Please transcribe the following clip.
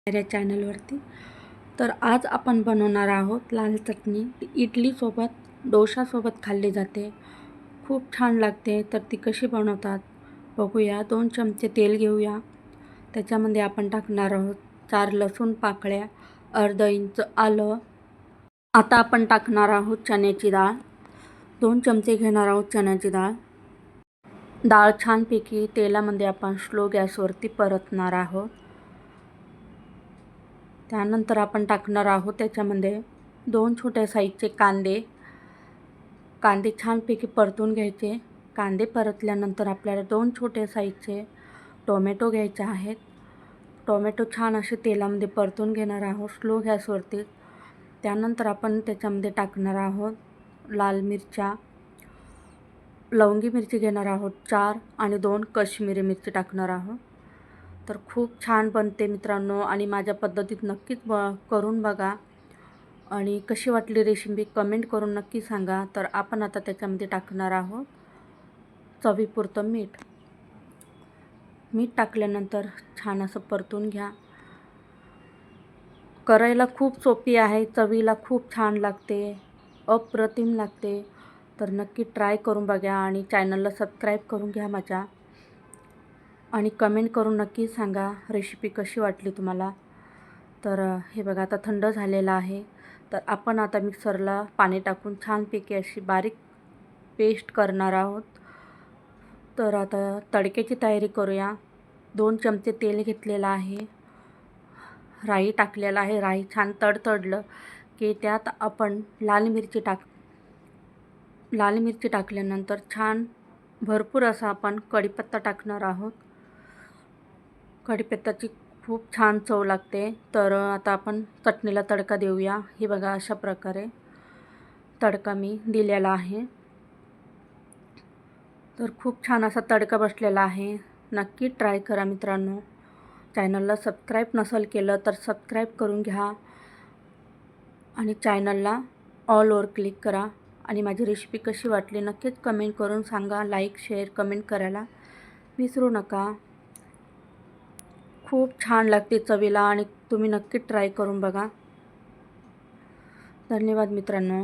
माझ्या चॅनलवरती. तर आज आपण बनवणार आहोत लाल चटणी. ती इडलीसोबत डोशासोबत खाल्ली जाते, खूप छान लागते. तर ती कशी बनवतात बघूया. 2 चमचे तेल घेऊया. त्याच्यामध्ये आपण टाकणार आहोत 4 लसूण पाकळ्या, अर्धा इंच आलं. आता आपण टाकणार आहोत चण्याची डाळ. 2 चमचे घेणार आहोत चण्याची डाळ. डाळ छानपैकी तेलामध्ये आपण स्लो गॅसवरती परतणार आहोत. त्यानंतर आपण टाकणार आहोत त्याच्यामध्ये 2 छोट्या साईजचे कांदे. कांदे छानपैकी परतून घ्यायचे. कांदे परतल्यानंतर आपल्याला 2 छोटे साईजचे टोमॅटो घ्यायचे आहेत. टोमॅटो छान असे तेलामध्ये परतून घेणार आहोत स्लो गॅसवरती. त्यानंतर आपण त्याच्यामध्ये टाकणार आहोत लाल मिरच्या. लवंगी मिरची घेणार आहोत 4 आणि 2 काश्मीरी मिरची टाकणार आहोत. तर खूप छान बनते मित्रांनो, आणि माझ्या पद्धतीत नक्कीच करून बघा. आणि कशी वाटली रेसिपी कमेंट करून नक्की सांगा. तर आपण आता त्याच्यामध्ये टाकणार आहोत चवीपुरतं मीठ. मीठ टाकल्यानंतर छान असं परतून घ्या. करायला खूप सोपी आहे, चवीला खूप छान लागते, अप्रतिम लागते. तर नक्की ट्राय करून बघा आणि चॅनलला सबस्क्राईब करून घ्या माझ्या. आणि कमेंट करून नक्की सांगा रेसिपी कशी वाटली तुम्हाला. तर हे बघा आता थंड झालेलं आहे. तर आपण आता मिक्सरला पाणी टाकून छानपैकी अशी बारीक पेस्ट करणार आहोत. तर आता तडक्याची तयारी करूया. 2 चमचे तेल घेतलेलं आहे. राई टाकलेला आहे. राई छान तडतडलं की त्यात आपण लाल मिरची टाकल्यानंतर छान भरपूर असा आपण कढीपत्ता टाकणार आहोत. कढीपत्त्याची खूप छान चव लागते. तर आता आपण चटणीला तडका देऊया. हे बघा अशा प्रकारे तडका मी दिलेला आहे. तर खूप छान असा तडका बसलेला आहे. नक्की ट्राय करा मित्रांनो. चॅनलला सबस्क्राईब नसेल केलं तर सबस्क्राईब करून घ्या आणि चॅनलला ऑलवर क्लिक करा. आणि माझी रेसिपी कशी वाटली नक्कीच कमेंट करून सांगा. लाईक शेअर कमेंट करायला विसरू नका. खूप छान लागते चवीला आणि तुम्ही नक्की ट्राय करून बघा. धन्यवाद मित्रांनो.